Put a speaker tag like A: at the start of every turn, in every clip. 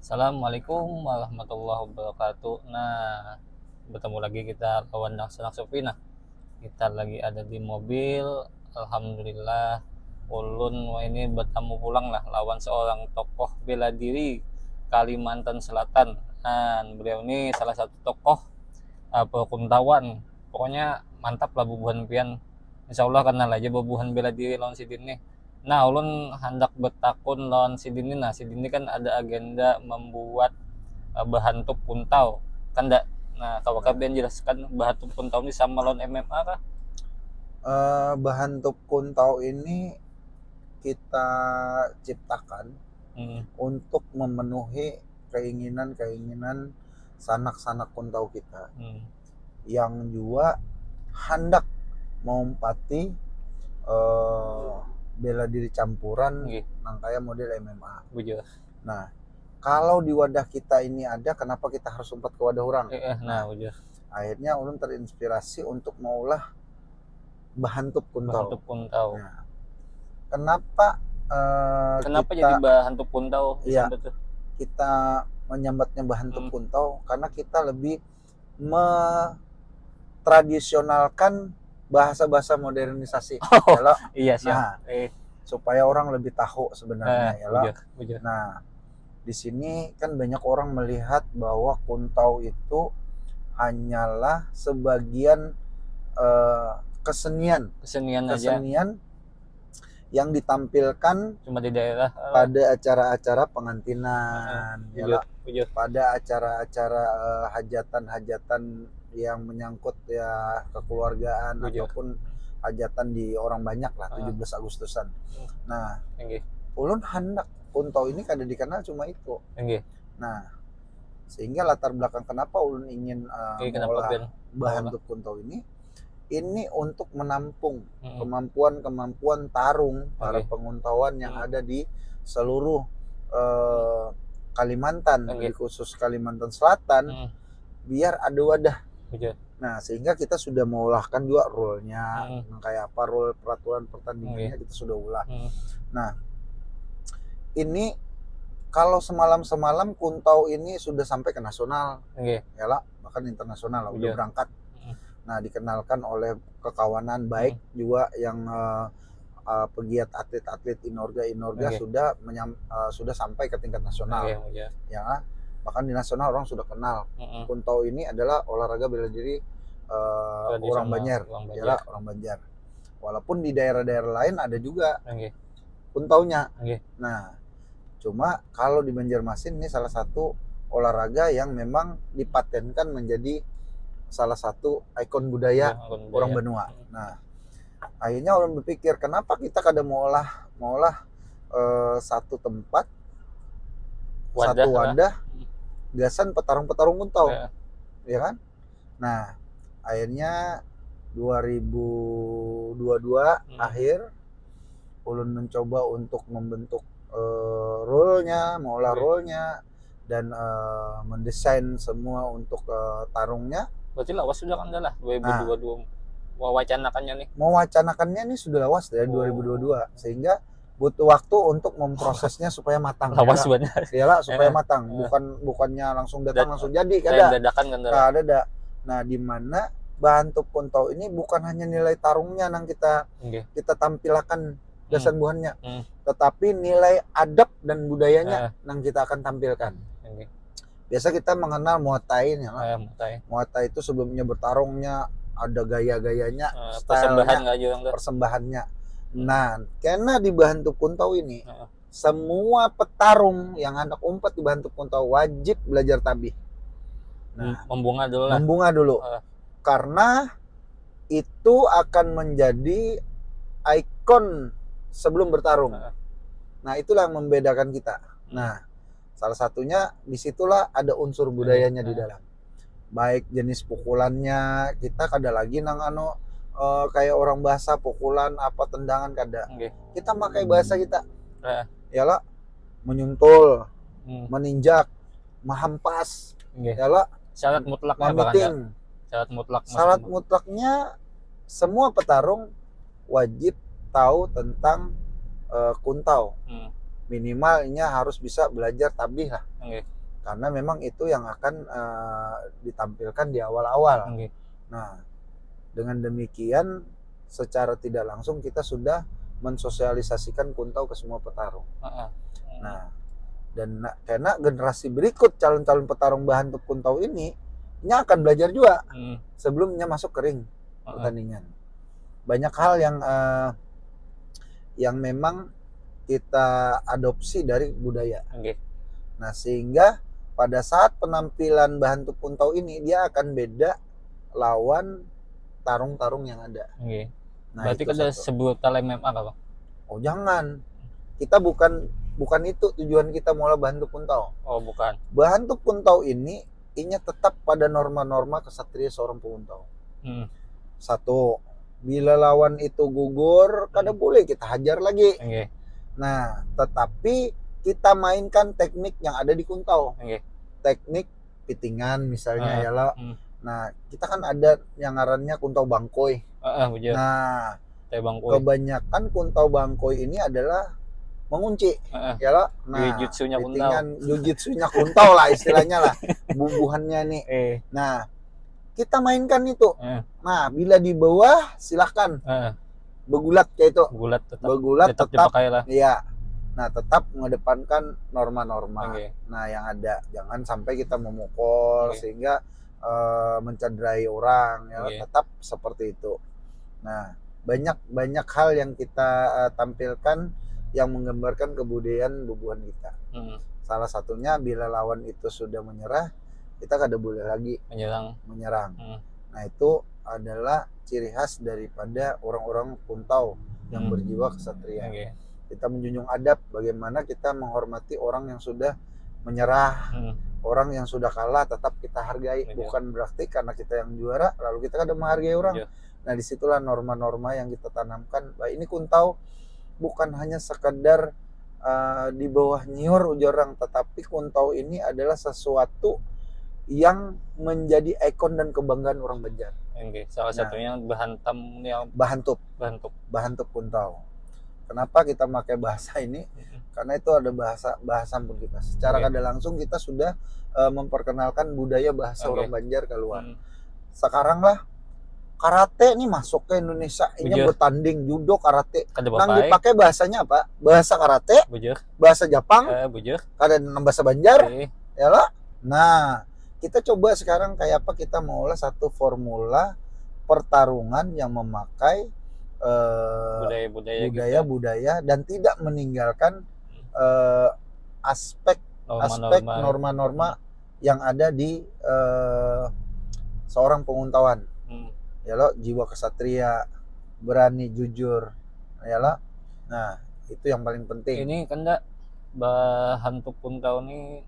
A: Assalamualaikum warahmatullahi wabarakatuh. Nah, bertemu lagi kita kawan Sanak Sofi. Nah, kita lagi ada di mobil. Alhamdulillah, ulun ini bertemu pulang lah lawan seorang tokoh bela diri Kalimantan Selatan. Nah, beliau ini salah satu tokoh pekuntawan. Pokoknya mantap lah bubuhan pian. Insya Allah kenal aja bubuhan bela diri lawan sidin nih. Nah, ulun hendak bertakun lawan sidin ini. Nah, sidin ini kan ada agenda membuat bahan tuk puntau kan dak. Nah, kalau kalian jelaskan bahan tuk puntau ini sama lawan MMA kah?
B: Bahan tuk kuntau ini kita ciptakan untuk memenuhi keinginan sanak-sanak kuntau kita yang juga hendak mengumpati bela diri campuran nangkaya model MMA.
A: Bujur.
B: Nah, kalau di wadah kita ini ada, kenapa kita harus umpat ke wadah orang?
A: Nah, bujur.
B: Akhirnya ulun terinspirasi untuk maulah bahan tuk kuntau.
A: Bahan tuk puntau.
B: Nah, kenapa
A: Kenapa
B: kita,
A: jadi bahan tuk puntau?
B: Iya, kita menyambatnya bahan tuk puntau karena kita lebih tradisionalkan bahasa-bahasa modernisasi.
A: Iya siap.
B: Nah, supaya orang lebih tahu sebenarnya
A: bujur.
B: Nah, di sini kan banyak orang melihat bahwa kuntau itu hanyalah sebagian kesenian
A: aja
B: yang ditampilkan
A: cuma di daerah
B: pada acara-acara pengantinan,
A: bujur.
B: pada acara-acara hajatan-hajatan yang menyangkut ya kekeluargaan, ataupun hajatan di orang banyak lah, 17 Agustusan. Nah, ulun hendak kuntau ini kada dikenal cuma itu. Nah, sehingga latar belakang kenapa ulun ingin mengolah bahan tuk kuntau ini untuk menampung kemampuan tarung para penguntawan yang ada di seluruh Kalimantan, khusus Kalimantan Selatan, biar ada wadah. Nah, sehingga kita sudah mengolahkan juga rule-nya, kayak apa rule peraturan pertandingannya kita sudah ulah. Nah, ini kalau semalam kuntau ini sudah sampai ke nasional, bahkan internasional, udah berangkat. Nah, dikenalkan oleh kekawanan baik juga yang pegiat atlet-atlet inorga sudah sampai ke tingkat nasional. Ya, bahkan di nasional orang sudah kenal. Kuntau ini adalah olahraga bela diri orang Banjar. Orang Banjar. Walaupun di daerah-daerah lain ada juga kuntaunya. Nah, cuma kalau di Banjarmasin ini salah satu olahraga yang memang dipatenkan menjadi salah satu ikon budaya orang Benua. Nah, akhirnya orang berpikir kenapa kita kada mau olah satu tempat, satu wadah gasan petarung-petarung kuntau, ya kan? Nah, akhirnya 2022 akhir ulun mencoba untuk membentuk rule-nya, mengolah rule-nya, dan mendesain semua untuk tarungnya.
A: Berarti lawas sudah kan lah 2022
B: mewacanakannya nih sudah lawas dari 2022, sehingga butuh waktu untuk memprosesnya supaya matang.
A: Lawas banget.
B: Iyalah, supaya matang, bukannya langsung datang langsung jadi, kada. Nah, di mana bahan tuk kuntau ini bukan hanya nilai tarungnya yang kita tampilkan gasan buahannya, tetapi nilai adab dan budayanya yang kita akan tampilkan. Biasa kita mengenal Muay Thai, Muay Thai itu sebelumnya bertarungnya ada gaya-gayanya, persembahannya. Nah, karena di bahan tuk kuntau ini semua petarung yang hendak umpat di bahan tuk kuntau wajib belajar tabih. Nah, membunga dulu. Karena itu akan menjadi ikon sebelum bertarung. Nah, itulah yang membedakan kita. Nah, salah satunya disitulah ada unsur budayanya di dalam. Baik jenis pukulannya, kita kada lagi kayak orang bahasa pukulan apa tendangan kada. Kita pakai bahasa kita. Yalah, menyuntul, meninjak, menghampas. Yalah,
A: syarat mutlaknya
B: memiting.
A: Syarat
B: mutlaknya semua petarung wajib tahu tentang kuntau. Minimalnya harus bisa belajar tabih lah. karena memang itu yang akan ditampilkan di awal-awal.
A: Okay.
B: Nah, dengan demikian secara tidak langsung kita sudah mensosialisasikan Kuntau ke semua petarung. Nah, dan karena generasi berikut calon-calon petarung Bahantup Kuntau ini akan belajar juga sebelumnya masuk ke ring pertandingan. Banyak hal yang memang kita adopsi dari budaya.
A: Okay.
B: Nah, sehingga pada saat penampilan Bahantup Kuntau ini dia akan beda lawan tarung-tarung yang ada.
A: Okay.
B: Nah,
A: berarti kan ada sebutan MMA apa?
B: Oh, jangan. Kita bukan itu tujuan kita mulai Bahantup Kuntau.
A: Oh, bukan.
B: Bahantup Kuntau ini tetap pada norma-norma kesatria seorang penguntau. Satu, bila lawan itu gugur, kada boleh kita hajar lagi.
A: Okay.
B: Nah, tetapi kita mainkan teknik yang ada di Kuntau.
A: Okay.
B: Teknik pitingan misalnya ya lah. Nah, kita kan ada yang ngarannya Kuntau Bangkoi. Nah, kebanyakan Kuntau Bangkoi ini adalah mengunci, ya lah. Nah, jujitsunya Kuntau lah istilahnya lah, bubuhannya nih. Nah, kita mainkan itu. Nah, bila di bawah silahkan begulat kayak itu. Begulat tetap
A: dipakai lah.
B: Iya. Nah, tetap mengedepankan norma-norma. Nah, yang ada, jangan sampai kita memukul sehingga mencederai orang, ya. Tetap seperti itu. Nah, banyak hal yang kita tampilkan yang menggambarkan kebudayaan bubuhan kita. Salah satunya bila lawan itu sudah menyerah, kita kada boleh lagi menyerang. Nah, itu adalah ciri khas daripada orang-orang Kuntau yang berjiwa kesatria. Kita menjunjung adab, bagaimana kita menghormati orang yang sudah menyerah, orang yang sudah kalah tetap kita hargai. Bukan berarti karena kita yang juara lalu kita kada menghargai orang. Nah, disitulah norma-norma yang kita tanamkan. Bah, ini Kuntau bukan hanya sekedar di bawah nyiur ujar orang, tetapi Kuntau ini adalah sesuatu yang menjadi ikon dan kebanggaan orang Banjar.
A: Salah satunya
B: Bahantup Kuntau. Kenapa kita pakai bahasa ini? Karena itu ada bahasa pun kita. Secara kada langsung kita sudah memperkenalkan budaya bahasa orang Banjar keluar. Sekarang lah karate nih masuk ke Indonesia, ini bertanding judo karate. Nang dipakai bahasanya apa? Bahasa karate, bahasa Jepang, ada bahasa Banjar, ya lah. Nah, kita coba sekarang kayak apa kita mengolah satu formula pertarungan yang memakai budaya dan tidak meninggalkan aspek norma-norma yang ada di seorang penguntauan. Ya lo, jiwa kesatria, berani, jujur, ya lo. Nah, itu yang paling penting.
A: Ini kan enggak Bahantup Kuntau ini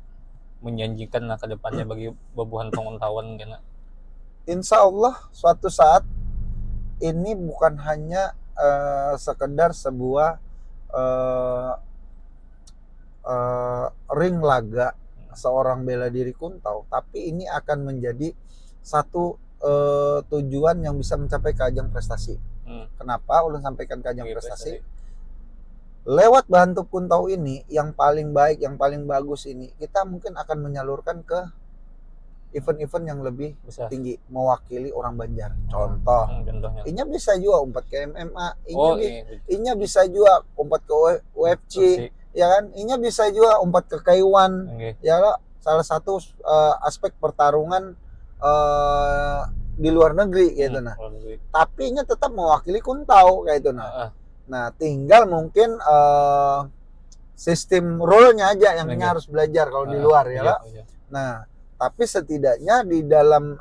A: menjanjikan lah ke depannya bagi babuhan penguntauan kena.
B: Insya Allah suatu saat ini bukan hanya sekedar sebuah ring laga seorang bela diri Kuntau, tapi ini akan menjadi satu tujuan yang bisa mencapai ke ajang prestasi. Kenapa ulun sampaikan ke ajang prestasi? Lewat Bahantup Kuntau ini yang paling baik, yang paling bagus ini, kita mungkin akan menyalurkan ke event-event yang lebih tinggi, mewakili orang Banjar. Contoh, inya bisa juga umpat ke MMA, inya bisa juga umpat ke UFC, ya kan? Inya bisa juga umpat ke K1, ya lo. Salah satu aspek pertarungan di luar negeri gitu nah. Tapi nya tetap mewakili Kuntau kayak itu nah. Nah, tinggal mungkin sistem rule-nya aja yang harus belajar kalau di luar ya lah. Nah, tapi setidaknya di dalam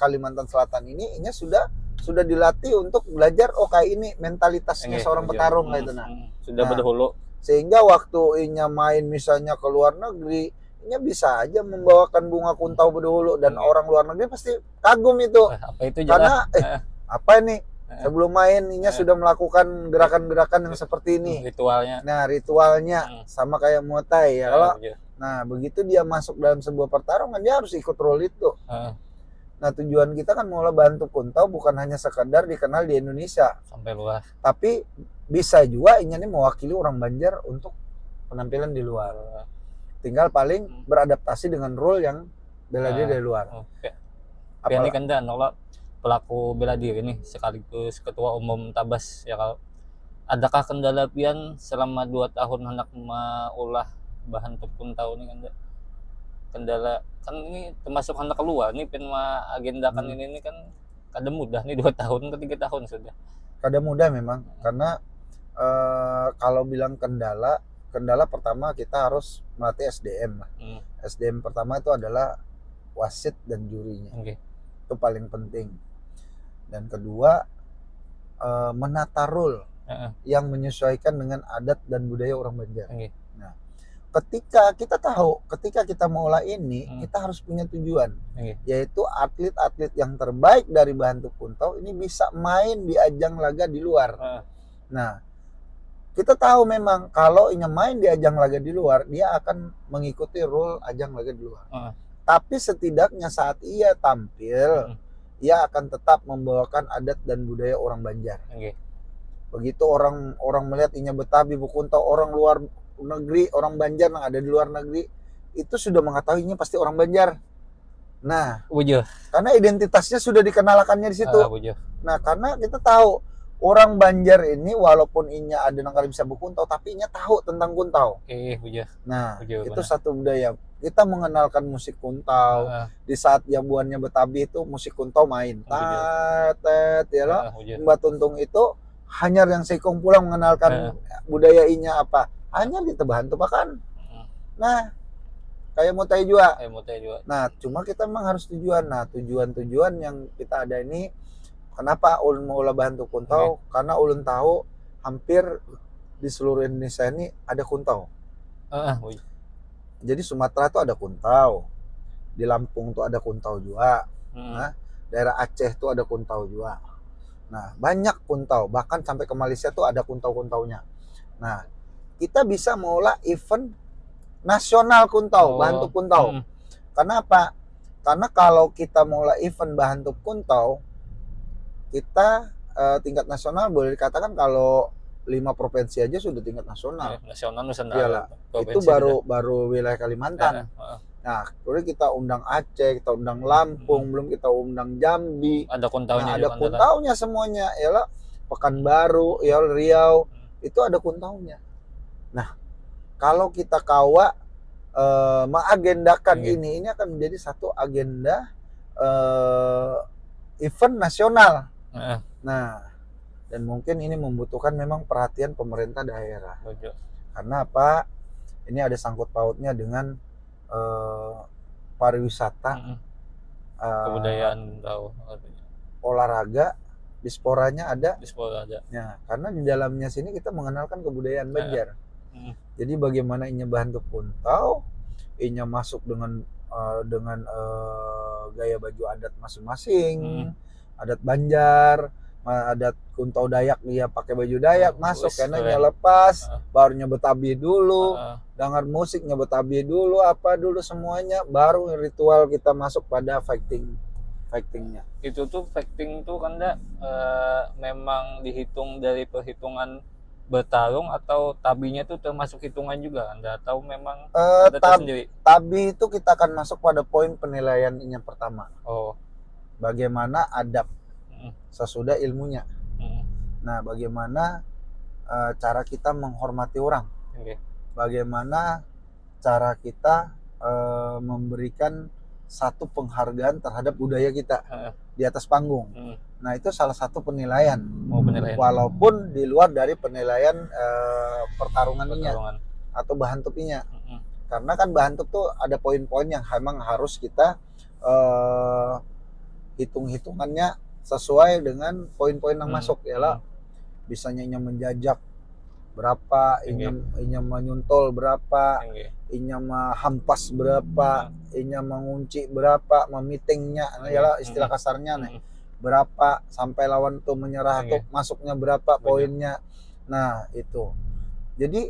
B: Kalimantan Selatan ini sudah dilatih untuk belajar kayak ini mentalitasnya seorang petarung kayak itu nah.
A: Sudah berdahulu.
B: Sehingga waktu inya main misalnya ke luar negeri, inya bisa aja membawakan bunga Kuntau berdahulu dan orang luar negeri pasti kagum itu.
A: Apa itu
B: karena apa ini? Sebelum main inya sudah melakukan gerakan-gerakan yang seperti ini.
A: Ritualnya.
B: Nah, ritualnya sama kayak Muay Thai ya kalau. Nah, begitu dia masuk dalam sebuah pertarungan dia harus ikut role itu. Nah, tujuan kita kan mulai Bahantup Kuntau bukan hanya sekedar dikenal di Indonesia
A: sampai luar.
B: Tapi bisa juga inya nih mewakili orang Banjar untuk penampilan di luar. tinggal paling beradaptasi dengan rule yang bela diri dari luar.
A: Ini kan dan pelaku bela diri nih sekaligus ketua umum Tabas ya, kalau adakah kendala pian selama 2 tahun hendak mengolah bahan tepung tahu nih kan kendala kan ini termasuk hendak keluar nih pian agendakan ini kan kada mudah nih 2 tahun ke 3 tahun sudah.
B: Kada mudah memang karena kalau bilang kendala pertama kita harus melatih SDM lah. SDM pertama itu adalah wasit dan jurinya. Itu paling penting. Dan kedua menata rule yang menyesuaikan dengan adat dan budaya orang Banjar. Nah, ketika kita mau olah ini, kita harus punya tujuan, yaitu atlet-atlet yang terbaik dari Bahan Tukuntau ini bisa main di ajang laga di luar. Nah, kita tahu memang kalau ingin main di ajang laga di luar, dia akan mengikuti rule ajang laga di luar. Tapi setidaknya saat ia tampil, ia akan tetap membawakan adat dan budaya orang Banjar. Begitu orang melihat inya Betawi Bukuntau, orang luar negeri, orang Banjar yang ada di luar negeri itu sudah mengetahuinya pasti orang Banjar. Nah, karena identitasnya sudah dikenalkannya di situ. Nah, karena kita tahu orang Banjar ini walaupun inya ada yang kali bisa Bukuntau, tapi inya tahu tentang Kuntau. Nah, itu satu budaya. Kita mengenalkan musik Kuntau. Di saat jamuannya Betawi itu musik Kuntau main. Ya loh. Mbak Tuntung itu hanyar yang Sekong pulang mengenalkan budaya inya apa. Hanyar kita bantu bahkan. Nah, kayak Mutai juga. Nah, cuma kita memang harus tujuan. Nah, tujuan yang kita ada ini, kenapa ulun mau olah Bahan Tukuntau? Karena ulun tahu hampir di seluruh Indonesia ini ada Kuntau. Jadi Sumatera tuh ada Kuntau, di Lampung tuh ada Kuntau juga, nah daerah Aceh tuh ada Kuntau juga. Nah banyak Kuntau, bahkan sampai ke Malaysia tuh ada Kuntau-Kuntaunya. Nah kita bisa mengolah event nasional Kuntau, Bahan Tukuntau. Karena apa? Karena kalau kita mengolah event Bahan Tukuntau, kita tingkat nasional boleh dikatakan kalau 5 provinsi aja sudah tingkat nasional.
A: Nasional Nusantara.
B: Itu baru wilayah Kalimantan. Nah, kemudian kita undang Aceh, kita undang Lampung, belum kita undang Jambi.
A: Ada Kuntaunya.
B: Nah, ada Kuntaunya semuanya, ya lah. Pekanbaru, ya Riau, itu ada Kuntaunya. Nah, kalau kita kawa mengagendakan ini akan menjadi satu agenda event nasional. Nah, dan mungkin ini membutuhkan memang perhatian pemerintah daerah. Karena apa? Ini ada sangkut pautnya dengan pariwisata,
A: kebudayaan tahu,
B: olahraga, disporanya ada. Ya, karena di dalamnya sini kita mengenalkan kebudayaan Banjar. Jadi bagaimana inya Bahan Tukuntau, inya masuk dengan gaya baju adat masing-masing, adat Banjar. Adat Kuntau Dayak dia pakai baju Dayak masuk karena dia lepas barunya Betawi dulu dengar musiknya Betawi dulu apa dulu semuanya baru ritual kita masuk pada fightingnya.
A: Itu tuh fighting tuh kan memang dihitung dari perhitungan bertarung atau tabinya tuh termasuk hitungan juga Anda tahu memang
B: tabi itu kita akan masuk pada poin penilaian yang pertama. Bagaimana adab sesudah ilmunya. Nah, bagaimana cara kita menghormati orang. Bagaimana cara kita memberikan satu penghargaan terhadap budaya kita di atas panggung. Nah, itu salah satu penilaian. Walaupun di luar dari penilaian pertarungannya atau bahan tupinya. Karena kan bahan tup tuh ada poin-poin yang memang harus kita hitung-hitungannya sesuai dengan poin-poin yang masuk ya lah. Bisanya inya menjajak berapa, inya menyuntol berapa, inya menghampas berapa, inya mengunci berapa, memitingnya ya lah istilah kasarnya nih. Berapa sampai lawan tuh menyerah tuh masuknya berapa poinnya. Nah, itu. Jadi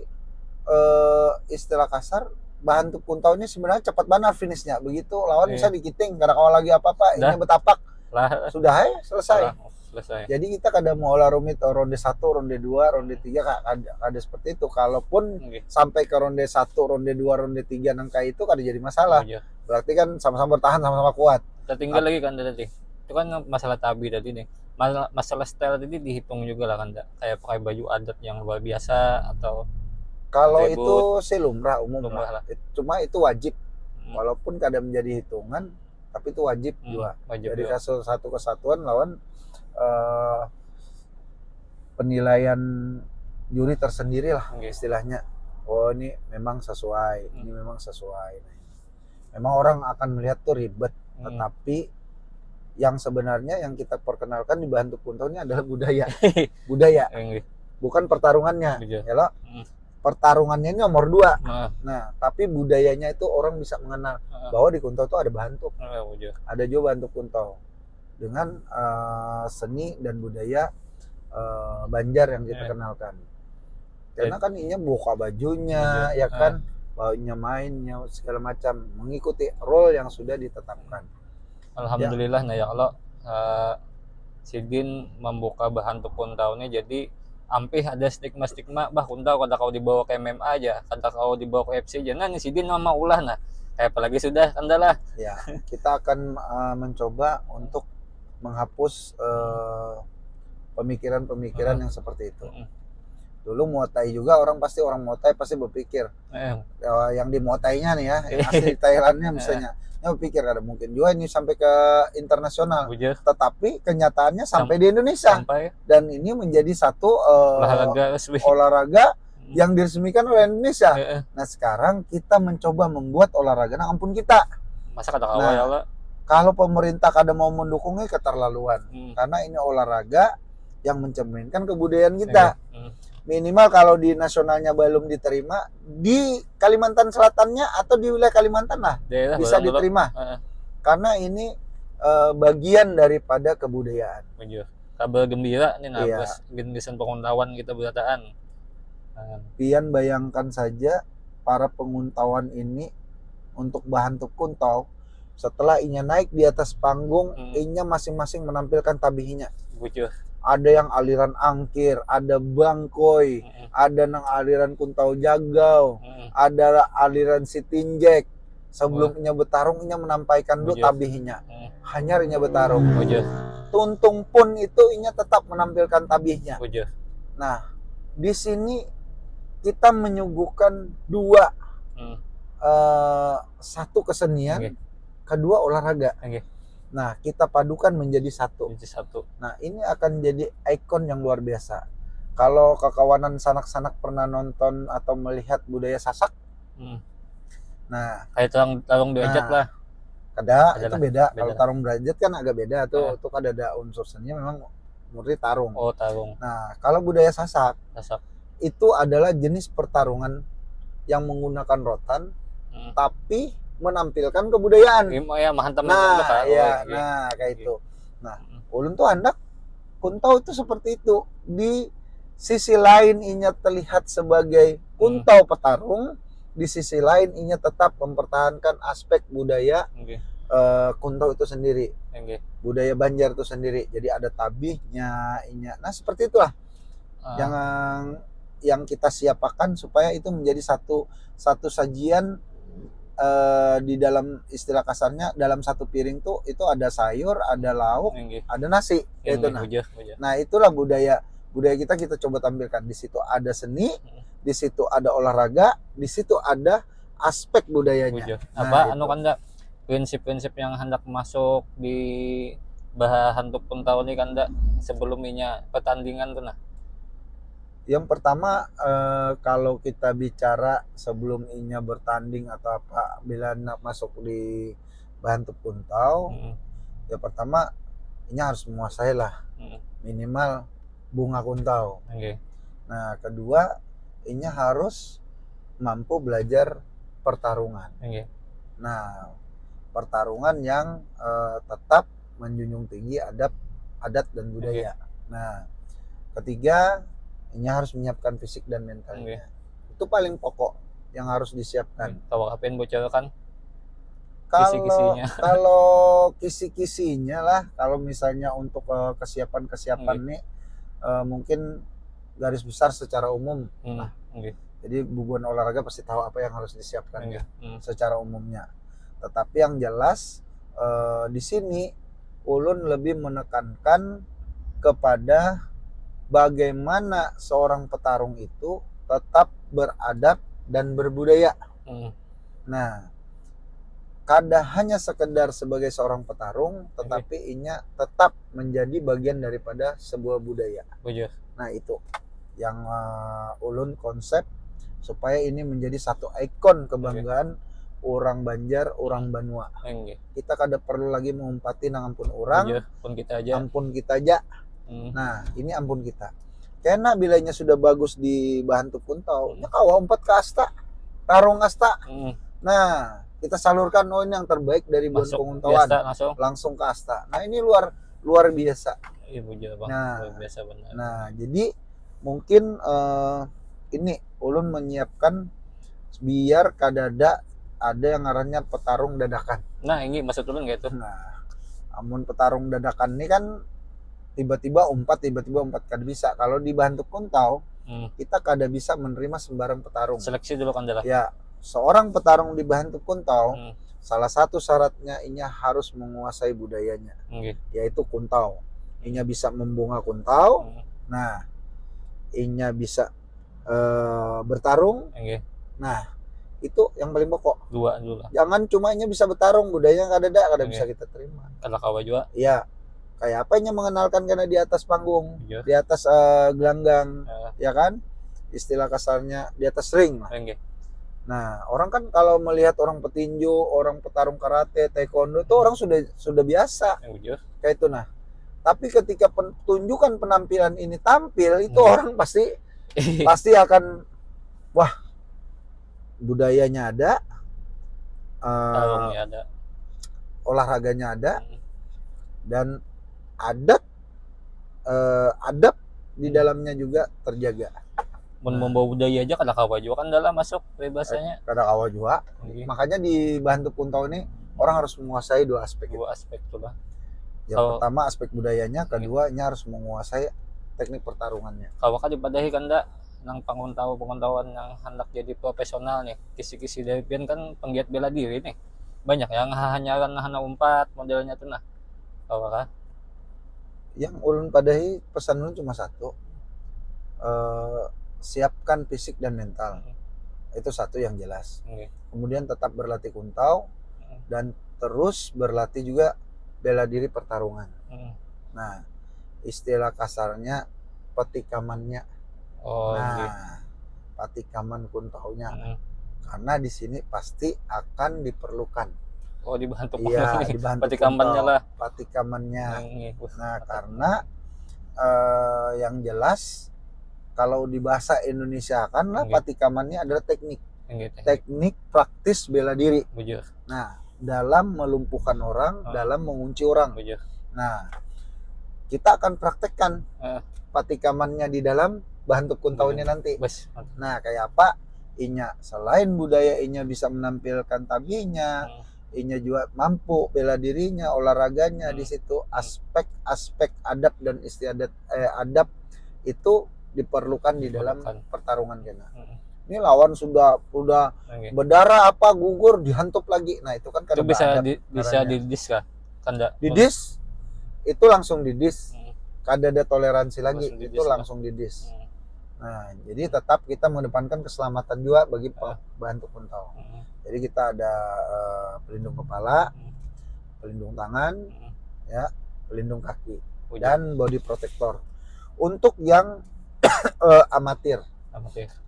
B: istilah kasar Bahan Tukuntau ini sebenarnya cepat banget finishnya. Begitu lawan bisa dikiting, karena kalau lagi apa-apa inya betapak. Sudah selesai.
A: selesai.
B: Jadi kita kada mau olah rumit ronde 1, ronde 2, ronde 3 kada seperti itu. Kalaupun sampai ke ronde 1, ronde 2, ronde 3 nangka itu kada jadi masalah. Berarti kan sama-sama bertahan, sama-sama kuat.
A: Tertinggal lagi kan tadi. Itu kan masalah tabi tadi nih. Masalah style tadi dihitung juga lah kan, kayak pakai baju adat yang luar biasa atau
B: kalau itu sih lumrah umum
A: lah.
B: Cuma itu wajib. Walaupun kada menjadi hitungan, tapi itu wajib juga. Jadi satu kesatuan lawan penilaian juri tersendiri lah istilahnya. Oh ini memang sesuai, ini memang sesuai. Memang orang akan melihat tuh ribet, tetapi yang sebenarnya yang kita perkenalkan di Bahan Tuk Kuntau ini adalah budaya. Budaya. Bukan pertarungannya. Ya, pertarungannya ini nomor 2. Nah, tapi budayanya itu orang bisa mengenal bahwa di Kuntau itu ada Bahan Tuk. Ada juga Bahan Tuk Kuntau dengan seni dan budaya Banjar yang kita kenalkan. Karena kan ini buka bajunya, ya kan, baunya mainnya segala macam, mengikuti role yang sudah ditetapkan.
A: Alhamdulillah ya Allah, Sidin membuka Bahan Tuk Kuntau ini, jadi ampih ada stigma bah Kuntau kada kau dibawa ke MMA aja, kada kau dibawa ke FC aja. Nah ini Sidin mama ulah nah, kayak apalagi sudah kandalah.
B: Ya, kita akan mencoba untuk menghapus pemikiran-pemikiran yang seperti itu. Dulu Muay Thai juga orang Muay Thai pasti berpikir yang di Muay Thai-nya nih ya, yang asli Thailandnya misalnya, berpikir ada mungkin juga ini sampai ke internasional. Tetapi kenyataannya sampai di Indonesia. Dan ini menjadi satu olahraga yang diresmikan oleh Indonesia. Nah sekarang kita mencoba membuat olahraga, nah ampun kita.
A: Masa kata kawal ya Allah.
B: Kalau pemerintah kada mau mendukungnya keterlaluan. Karena ini olahraga yang mencerminkan kebudayaan kita. Minimal kalau di nasionalnya belum diterima, di Kalimantan Selatannya atau di wilayah Kalimantan lah bisa diterima. Karena ini bagian daripada kebudayaan.
A: Kabar gembira nih nabas gendisan penguntawan kita berataan.
B: Pian bayangkan saja para penguntawan ini untuk Bahan Tuk Kuntau, setelah inya naik di atas panggung, inya masing-masing menampilkan tabihinya. Ada yang aliran angkir, ada bangkoi, ada nang aliran Kuntau Jagau, ada aliran Sitinjek. Sebelum inya bertarung, inya menampaikan dulu tabihinya. Hanya inya bertarung. Tuntung pun itu inya tetap menampilkan tabihnya. Nah, di sini kita menyuguhkan dua, satu kesenian, kedua olahraga. Nah, kita padukan menjadi satu. Nah, ini akan jadi ikon yang luar biasa. Kalau kekawanan sanak-sanak pernah nonton atau melihat budaya Sasak, nah
A: kayak tarung derajat lah.
B: Itu beda. Kalau tarung derajat kan agak beda tuh. Itu kan ada unsur seninya memang murni tarung.
A: Oh, tarung.
B: Nah, kalau budaya Sasak itu adalah jenis pertarungan yang menggunakan rotan, tapi menampilkan kebudayaan. Nah, kayak itu. Nah, ulun tuh hendak Kuntau itu seperti itu. Di sisi lain inya terlihat sebagai Kuntau petarung, di sisi lain inya tetap mempertahankan aspek budaya Kuntau itu sendiri. Budaya Banjar itu sendiri. Jadi ada tabihnya inya. Nah, seperti itulah. Yang kita siapakan supaya itu menjadi satu sajian. Di dalam istilah kasarnya, dalam satu piring tuh itu ada sayur, ada lauk, ada nasi, gitu. Nah itulah budaya kita coba tampilkan. Di situ ada seni, di situ ada olahraga, di situ ada aspek budayanya.
A: Apa kan prinsip-prinsip yang hendak masuk di Bahan Tuk Kuntau ini kan sebelumnya pertandingan tuh nah.
B: Yang pertama, kalau kita bicara sebelum inya bertanding atau apa, bila nak masuk di Bahan Tuk Kuntau, ya pertama inya harus menguasai lah, minimal bunga Kuntau. Nah, kedua inya harus mampu belajar pertarungan. Nah, pertarungan yang tetap menjunjung tinggi adat dan budaya. Nah, ketiga inya harus menyiapkan fisik dan mentalnya. Itu paling pokok yang harus disiapkan.
A: Tahu apa yang bocorkan? Kisi-kisinya.
B: Kalau kisi-kisinya lah, kalau misalnya untuk kesiapan-kesiapan nih mungkin garis besar secara umum. Nah, jadi bubuan olahraga pasti tahu apa yang harus disiapkan secara umumnya. Tetapi yang jelas di sini ulun lebih menekankan kepada bagaimana seorang petarung itu tetap beradab dan berbudaya. Nah, kada hanya sekedar sebagai seorang petarung, tetapi inya tetap menjadi bagian daripada sebuah budaya. Nah, itu yang ulun konsep supaya ini menjadi satu ikon kebanggaan orang Banjar, orang Banua. Kita kada perlu lagi mengumpati nang ampun orang, ampun kita aja. Nah, ini ampun kita. Karena bilanya sudah bagus di bahan tupuntau, nya kawa umpat ke asta, tarung asta. Nah, kita salurkan ini yang terbaik dari buan penguntauan langsung ke asta. Nah, ini luar biasa. Luar biasa benar. Nah, jadi mungkin ini ulun menyiapkan biar kadada ada yang ngarannya petarung dadakan.
A: Nah, ini maksud ulun gitu.
B: Nah, amun petarung dadakan ini kan tiba-tiba umpat kada bisa. Kalau di bahan tupuntau kita kada bisa menerima sembarang petarung.
A: Seleksi dulu kan adalah.
B: Ya, seorang petarung di bahan tupuntau salah satu syaratnya inya harus menguasai budayanya, yaitu kuntau. Inya bisa membunga kuntau. Nah, inya bisa bertarung. Nah, itu yang paling pokok.
A: Dua dulu lah.
B: Jangan cuma inya bisa bertarung, budayanya kada bisa kita terima.
A: Kalau kawa juga.
B: Iya. Kayak apa inya mengenalkan karena di atas panggung, di atas gelanggang, ya kan? Istilah kasarnya di atas ring lah. Nah, orang kan kalau melihat orang petinju, orang petarung karate, taekwondo itu orang sudah biasa. Kayak itu nah. Tapi ketika pertunjukan penampilan ini tampil, itu orang pasti akan wah, budayanya ada,
A: ada,
B: olahraganya ada, dan adab di dalamnya juga terjaga.
A: Membawa budaya aja kada kawa juga kan dalam masuk bebasanya.
B: Kada kawa juga. Makanya di bahan tupuntau ini orang harus menguasai dua aspek.
A: Tuh lah.
B: Yang pertama aspek budayanya, keduanya harus menguasai teknik pertarungannya.
A: Kawa kan dipadahi kan dak nang penguntauan yang hendak jadi profesional nih. Kisi-kisi dari pian kan penggiat bela diri nih. Banyak yang hanyaran hana umpat modelnya tuh nah. Kawa kan?
B: Yang ulun padahi pesan ulun cuma satu. Siapkan fisik dan mental. Itu satu yang jelas. Kemudian tetap berlatih kuntau dan terus berlatih juga bela diri pertarungan. Nah, istilah kasarnya petikamannya. Patikaman kuntaunya. Karena di sini pasti akan diperlukan.
A: Dibantu
B: patikamannya lah. Patikamannya. Nah, karena yang jelas kalau di bahasa Indonesia kan lah patikamannya adalah teknik praktis bela diri. Nah, dalam melumpuhkan orang, dalam mengunci orang. Nah, kita akan praktekkan patikamannya di dalam bahan tupuntau ini nanti. Nah, kayak apa? Inya selain budaya inya bisa menampilkan tabinya, inya juga mampu bela dirinya, olahraganya di situ aspek-aspek adab dan istiadat adab itu diperlukan di dalam pertarungan kena. Ini lawan sudah berdarah apa gugur dihantup lagi. Nah, itu kan
A: itu bisa didis kah?
B: Didis itu langsung didis. Kada ada toleransi lagi, itu langsung didis. Nah, jadi tetap kita mengedepankan keselamatan juga bagi bahan tupuntau. Jadi kita ada pelindung kepala, pelindung tangan, ya, pelindung kaki, dan body protector. Untuk yang amatir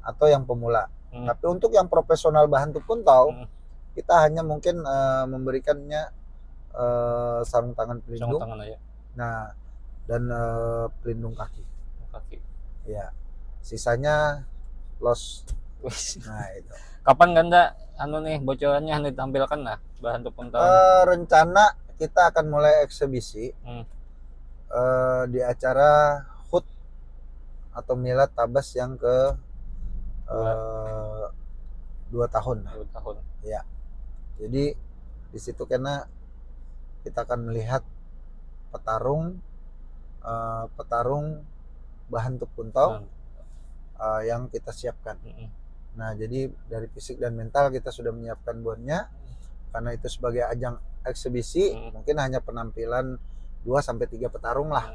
B: atau yang pemula. Tapi untuk yang profesional bahan tupuntau, kita hanya mungkin memberikannya sarung tangan pelindung. Nah, dan pelindung kaki. Ya. Sisanya los. Nah, itu.
A: Kapan ganda bocorannya ditampilkan lah bahan tupuntau?
B: Rencana kita akan mulai eksebisi di acara HUT atau Milad Tabas yang ke 2 tahun.
A: 2 tahun.
B: Ya. Jadi Di situ karena kita akan melihat petarung bahan tupuntau yang kita siapkan. Nah, jadi dari fisik dan mental kita sudah menyiapkan bonnya, karena itu sebagai ajang eksibisi, mungkin hanya penampilan 2-3 petarung lah,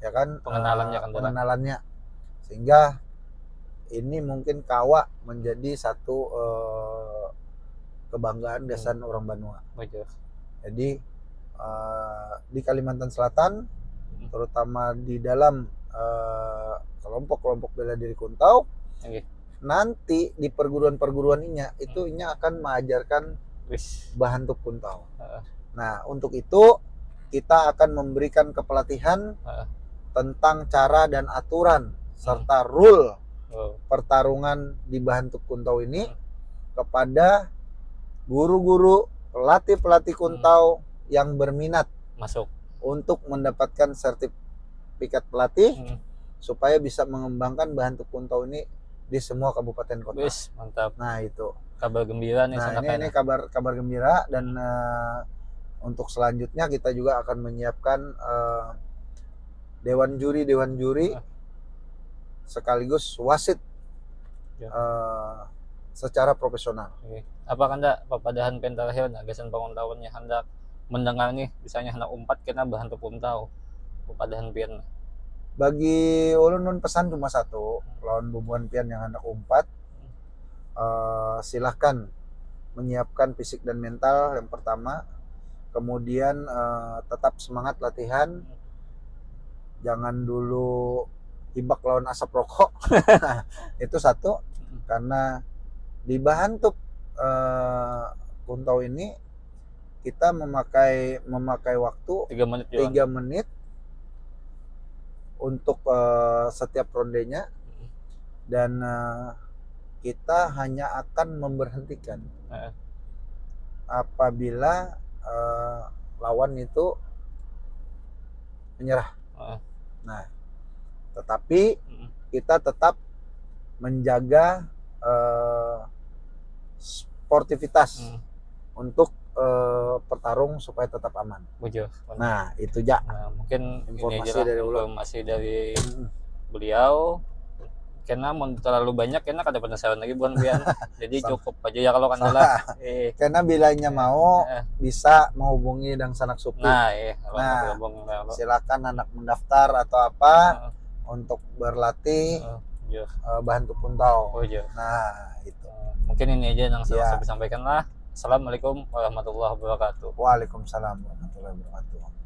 B: ya kan, pengenalannya, sehingga ini mungkin Kawa menjadi satu kebanggaan desan orang Banua. Jadi di Kalimantan Selatan, terutama di dalam kelompok-kelompok bela diri Kuntau, nanti di perguruan-perguruan itu akan mengajarkan bahan tupuntau. Nah, untuk itu kita akan memberikan kepelatihan tentang cara dan aturan serta rule pertarungan di bahan tupuntau ini kepada guru-guru, pelatih-pelatih Kuntau yang berminat
A: masuk
B: untuk mendapatkan sertifikat pelatih supaya bisa mengembangkan bahan tupuntau ini di semua kabupaten kota.
A: Mantap.
B: Nah, itu
A: kabar gembira nih.
B: Nah, ini kabar gembira, dan untuk selanjutnya kita juga akan menyiapkan dewan juri sekaligus wasit secara profesional.
A: Apa kanda papadahan pentarahion agasan panguntawannya hendak mendengar nih misalnya hendak umpat kena bahan tupuntau papadahan pian.
B: Bagi ulun pesan cuma satu, lawan bubuan pian yang hendak umpat, silahkan menyiapkan fisik dan mental yang pertama, kemudian tetap semangat latihan, jangan dulu hibak lawan asap rokok. Itu satu, karena di bahan tup Kuntau ini kita memakai waktu 3 menit untuk setiap rondenya, dan kita hanya akan memberhentikan apabila lawan itu menyerah. Nah, tetapi kita tetap menjaga sportivitas untuk pertarung supaya tetap aman. Nah, itu ja.
A: Mungkin
B: informasi
A: dari beliau. Karena mau terlalu banyak, karena ada penasaran lagi bukan pian. Jadi cukup aja ya kalau kandala.
B: Karena bilanya mau bisa menghubungi Dang Sanak Supi.
A: Nah,
B: silakan anak mendaftar atau apa untuk berlatih bahan tupuntau. Nah, itu.
A: Mungkin ini aja yang saya sampaikan lah. Assalamualaikum warahmatullahi wabarakatuh.
B: Waalaikumsalam warahmatullahi wabarakatuh.